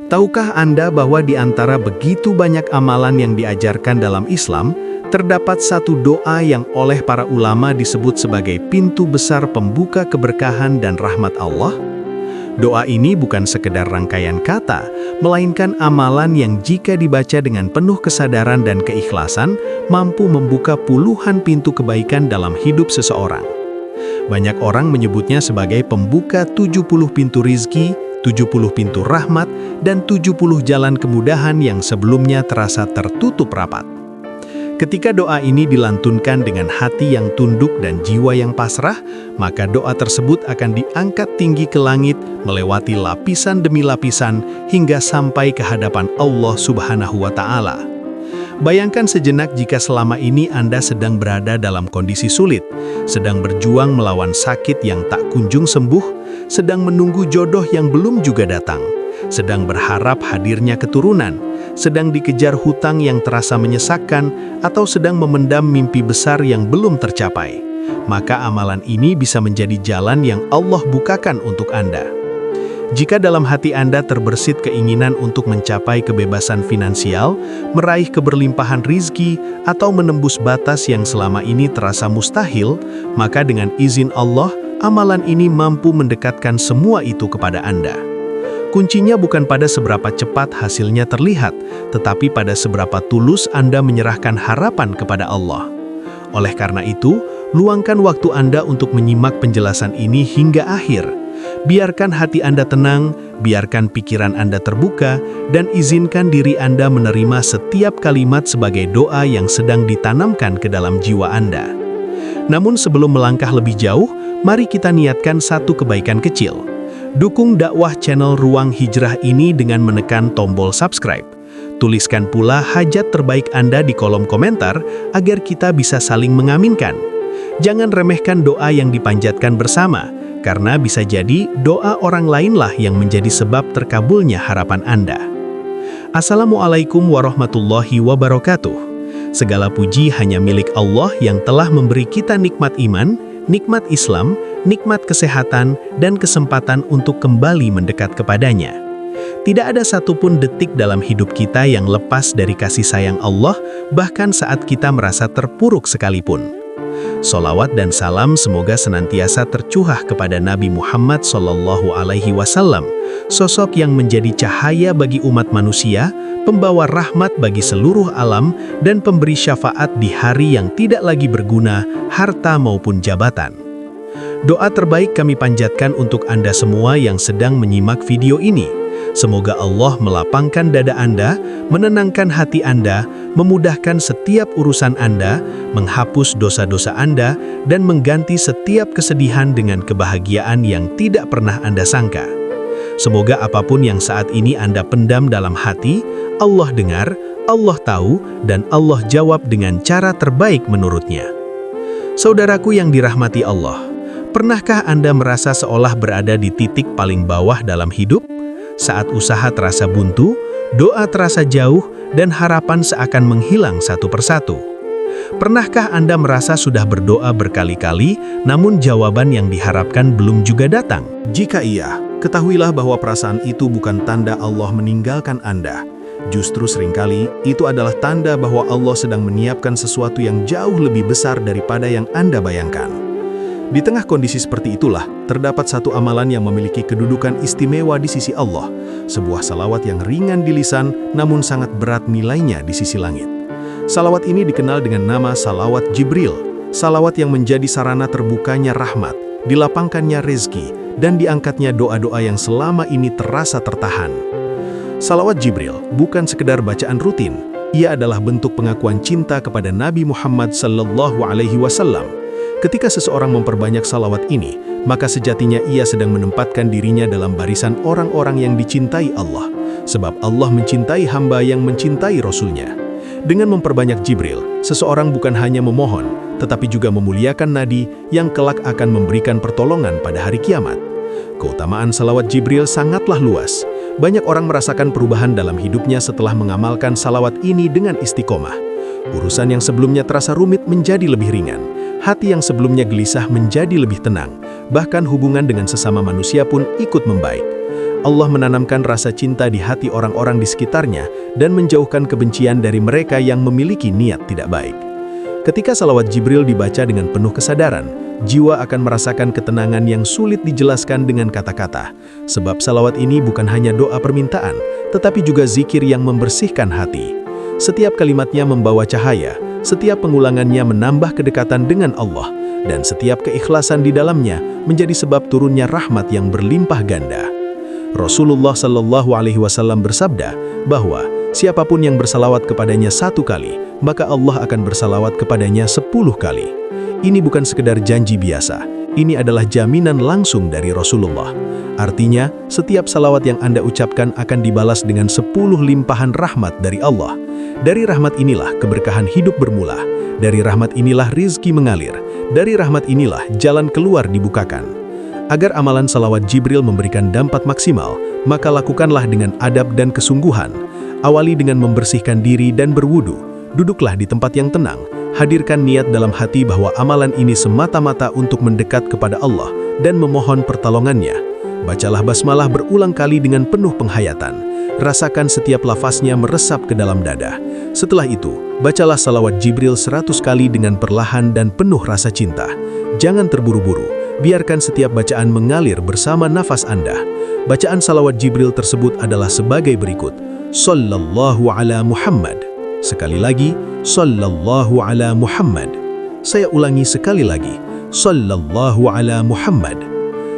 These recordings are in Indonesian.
Tahukah Anda bahwa di antara begitu banyak amalan yang diajarkan dalam Islam, terdapat satu doa yang oleh para ulama disebut sebagai pintu besar pembuka keberkahan dan rahmat Allah? Doa ini bukan sekedar rangkaian kata, melainkan amalan yang jika dibaca dengan penuh kesadaran dan keikhlasan, mampu membuka puluhan pintu kebaikan dalam hidup seseorang. Banyak orang menyebutnya sebagai pembuka 70 pintu rizki, 70 pintu rahmat, dan 70 jalan kemudahan yang sebelumnya terasa tertutup rapat. Ketika doa ini dilantunkan dengan hati yang tunduk dan jiwa yang pasrah, maka doa tersebut akan diangkat tinggi ke langit, melewati lapisan demi lapisan, hingga sampai ke hadapan Allah Subhanahu wa Ta'ala. Bayangkan sejenak jika selama ini Anda sedang berada dalam kondisi sulit, sedang berjuang melawan sakit yang tak kunjung sembuh, sedang menunggu jodoh yang belum juga datang, sedang berharap hadirnya keturunan, sedang dikejar hutang yang terasa menyesakkan, atau sedang memendam mimpi besar yang belum tercapai. Maka amalan ini bisa menjadi jalan yang Allah bukakan untuk Anda. Jika dalam hati Anda terbersit keinginan untuk mencapai kebebasan finansial, meraih keberlimpahan rizki, atau menembus batas yang selama ini terasa mustahil, maka dengan izin Allah, amalan ini mampu mendekatkan semua itu kepada Anda. Kuncinya bukan pada seberapa cepat hasilnya terlihat, tetapi pada seberapa tulus Anda menyerahkan harapan kepada Allah. Oleh karena itu, luangkan waktu Anda untuk menyimak penjelasan ini hingga akhir. Biarkan hati Anda tenang, biarkan pikiran Anda terbuka, dan izinkan diri Anda menerima setiap kalimat sebagai doa yang sedang ditanamkan ke dalam jiwa Anda. Namun sebelum melangkah lebih jauh, mari kita niatkan satu kebaikan kecil. Dukung dakwah channel Ruang Hijrah ini dengan menekan tombol subscribe. Tuliskan pula hajat terbaik Anda di kolom komentar agar kita bisa saling mengaminkan. Jangan remehkan doa yang dipanjatkan bersama, karena bisa jadi doa orang lainlah yang menjadi sebab terkabulnya harapan Anda. Assalamualaikum warahmatullahi wabarakatuh. Segala puji hanya milik Allah yang telah memberi kita nikmat iman, nikmat Islam, nikmat kesehatan, dan kesempatan untuk kembali mendekat kepadanya. Tidak ada satupun detik dalam hidup kita yang lepas dari kasih sayang Allah, bahkan saat kita merasa terpuruk sekalipun. Sholawat dan salam semoga senantiasa tercurah kepada Nabi Muhammad SAW, sosok yang menjadi cahaya bagi umat manusia, pembawa rahmat bagi seluruh alam, dan pemberi syafaat di hari yang tidak lagi berguna, harta maupun jabatan. Doa terbaik kami panjatkan untuk Anda semua yang sedang menyimak video ini. Semoga Allah melapangkan dada Anda, menenangkan hati Anda, memudahkan setiap urusan Anda, menghapus dosa-dosa Anda, dan mengganti setiap kesedihan dengan kebahagiaan yang tidak pernah Anda sangka. Semoga apapun yang saat ini Anda pendam dalam hati, Allah dengar, Allah tahu, dan Allah jawab dengan cara terbaik menurutnya. Saudaraku yang dirahmati Allah, pernahkah Anda merasa seolah berada di titik paling bawah dalam hidup? Saat usaha terasa buntu, doa terasa jauh, dan harapan seakan menghilang satu persatu. Pernahkah Anda merasa sudah berdoa berkali-kali, namun jawaban yang diharapkan belum juga datang? Jika iya, ketahuilah bahwa perasaan itu bukan tanda Allah meninggalkan Anda. Justru seringkali, itu adalah tanda bahwa Allah sedang menyiapkan sesuatu yang jauh lebih besar daripada yang Anda bayangkan. Di tengah kondisi seperti itulah, terdapat satu amalan yang memiliki kedudukan istimewa di sisi Allah, sebuah salawat yang ringan di lisan, namun sangat berat nilainya di sisi langit. Salawat ini dikenal dengan nama Salawat Jibril, salawat yang menjadi sarana terbukanya rahmat, dilapangkannya rezeki, dan diangkatnya doa-doa yang selama ini terasa tertahan. Salawat Jibril bukan sekedar bacaan rutin, ia adalah bentuk pengakuan cinta kepada Nabi Muhammad SAW. Ketika seseorang memperbanyak salawat ini, maka sejatinya ia sedang menempatkan dirinya dalam barisan orang-orang yang dicintai Allah, sebab Allah mencintai hamba yang mencintai Rasul-Nya. Dengan memperbanyak Jibril, seseorang bukan hanya memohon, tetapi juga memuliakan Nabi yang kelak akan memberikan pertolongan pada hari kiamat. Keutamaan salawat Jibril sangatlah luas. Banyak orang merasakan perubahan dalam hidupnya setelah mengamalkan salawat ini dengan istiqomah. Urusan yang sebelumnya terasa rumit menjadi lebih ringan. Hati yang sebelumnya gelisah menjadi lebih tenang. Bahkan hubungan dengan sesama manusia pun ikut membaik. Allah menanamkan rasa cinta di hati orang-orang di sekitarnya dan menjauhkan kebencian dari mereka yang memiliki niat tidak baik. Ketika salawat Jibril dibaca dengan penuh kesadaran, jiwa akan merasakan ketenangan yang sulit dijelaskan dengan kata-kata. Sebab salawat ini bukan hanya doa permintaan, tetapi juga zikir yang membersihkan hati. Setiap kalimatnya membawa cahaya, setiap pengulangannya menambah kedekatan dengan Allah, dan setiap keikhlasan di dalamnya menjadi sebab turunnya rahmat yang berlimpah ganda. Rasulullah Shallallahu Alaihi Wasallam bersabda bahwa siapapun yang bersalawat kepadanya 1 kali, maka Allah akan bersalawat kepadanya 10 kali. Ini bukan sekedar janji biasa, ini adalah jaminan langsung dari Rasulullah. Artinya, setiap salawat yang Anda ucapkan akan dibalas dengan 10 limpahan rahmat dari Allah. Dari rahmat inilah keberkahan hidup bermula, dari rahmat inilah rizki mengalir, dari rahmat inilah jalan keluar dibukakan. Agar amalan salawat Jibril memberikan dampak maksimal, maka lakukanlah dengan adab dan kesungguhan. Awali dengan membersihkan diri dan berwudu. Duduklah di tempat yang tenang. Hadirkan niat dalam hati bahwa amalan ini semata-mata untuk mendekat kepada Allah dan memohon pertolongannya. Bacalah basmalah berulang kali dengan penuh penghayatan. Rasakan setiap lafaznya meresap ke dalam dada. Setelah itu, bacalah salawat Jibril 100 kali dengan perlahan dan penuh rasa cinta. Jangan terburu-buru, biarkan setiap bacaan mengalir bersama nafas Anda. Bacaan salawat Jibril tersebut adalah sebagai berikut. Sallallahu ala Muhammad. Sekali lagi, Sallallahu ala Muhammad. Saya ulangi sekali lagi, Sallallahu ala Muhammad.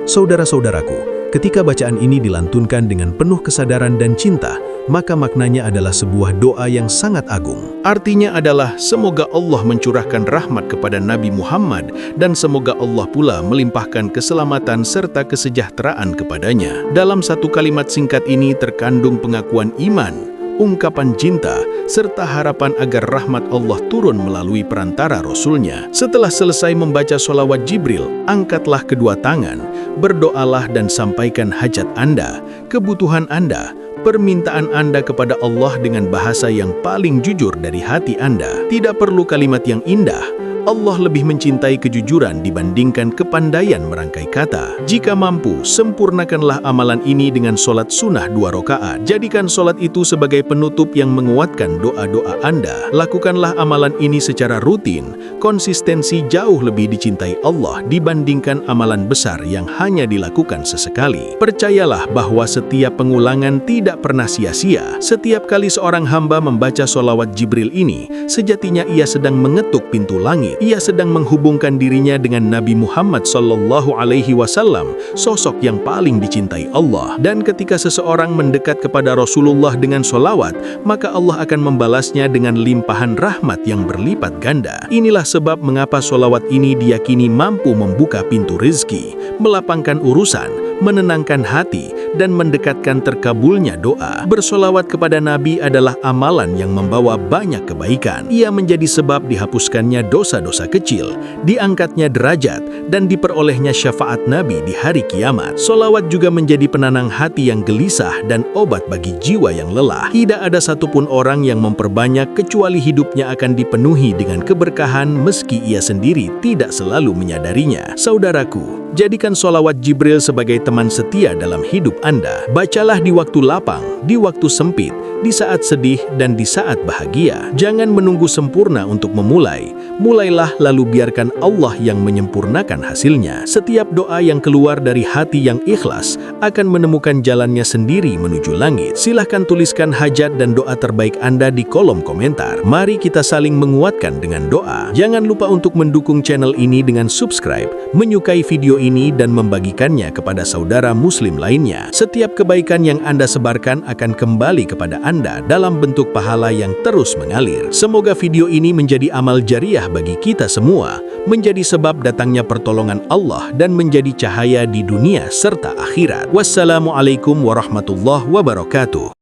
Saudara-saudaraku, ketika bacaan ini dilantunkan dengan penuh kesadaran dan cinta, maka maknanya adalah sebuah doa yang sangat agung. Artinya adalah semoga Allah mencurahkan rahmat kepada Nabi Muhammad dan semoga Allah pula melimpahkan keselamatan serta kesejahteraan kepadanya. Dalam satu kalimat singkat ini terkandung pengakuan iman, ungkapan cinta, serta harapan agar rahmat Allah turun melalui perantara Rasulnya. Setelah selesai membaca sholawat Jibril, angkatlah kedua tangan, berdoalah dan sampaikan hajat Anda, kebutuhan Anda, permintaan Anda kepada Allah dengan bahasa yang paling jujur dari hati Anda. Tidak perlu kalimat yang indah. Allah lebih mencintai kejujuran dibandingkan kepandaian merangkai kata. Jika mampu, sempurnakanlah amalan ini dengan sholat sunnah 2 rakaat. Jadikan sholat itu sebagai penutup yang menguatkan doa-doa Anda. Lakukanlah amalan ini secara rutin. Konsistensi jauh lebih dicintai Allah dibandingkan amalan besar yang hanya dilakukan sesekali. Percayalah bahwa setiap pengulangan tidak pernah sia-sia. Setiap kali seorang hamba membaca sholawat Jibril ini, sejatinya ia sedang mengetuk pintu langit. Ia sedang menghubungkan dirinya dengan Nabi Muhammad Sallallahu Alaihi Wasallam, sosok yang paling dicintai Allah. Dan ketika seseorang mendekat kepada Rasulullah dengan sholawat, maka Allah akan membalasnya dengan limpahan rahmat yang berlipat ganda. Inilah sebab mengapa sholawat ini diyakini mampu membuka pintu rezeki, melapangkan urusan, menenangkan hati, dan mendekatkan terkabulnya doa. Bersolawat kepada Nabi adalah amalan yang membawa banyak kebaikan. Ia menjadi sebab dihapuskannya dosa-dosa kecil, diangkatnya derajat, dan diperolehnya syafaat Nabi di hari kiamat. Solawat juga menjadi penenang hati yang gelisah dan obat bagi jiwa yang lelah. Tidak ada satupun orang yang memperbanyak kecuali hidupnya akan dipenuhi dengan keberkahan meski ia sendiri tidak selalu menyadarinya. Saudaraku, jadikan solawat Jibril sebagai teman setia dalam hidup Anda. Bacalah di waktu lapang, di waktu sempit, di saat sedih, dan di saat bahagia. Jangan menunggu sempurna untuk memulai. Mulailah lalu biarkan Allah yang menyempurnakan hasilnya. Setiap doa yang keluar dari hati yang ikhlas akan menemukan jalannya sendiri menuju langit. Silahkan tuliskan hajat dan doa terbaik Anda di kolom komentar. Mari kita saling menguatkan dengan doa. Jangan lupa untuk mendukung channel ini dengan subscribe, menyukai video ini, dan membagikannya kepada saudara muslim lainnya. Setiap kebaikan yang Anda sebarkan akan kembali kepada Anda dalam bentuk pahala yang terus mengalir. Semoga video ini menjadi amal jariah bagi kita semua, menjadi sebab datangnya pertolongan Allah dan menjadi cahaya di dunia serta akhirat. Wassalamualaikum warahmatullahi wabarakatuh.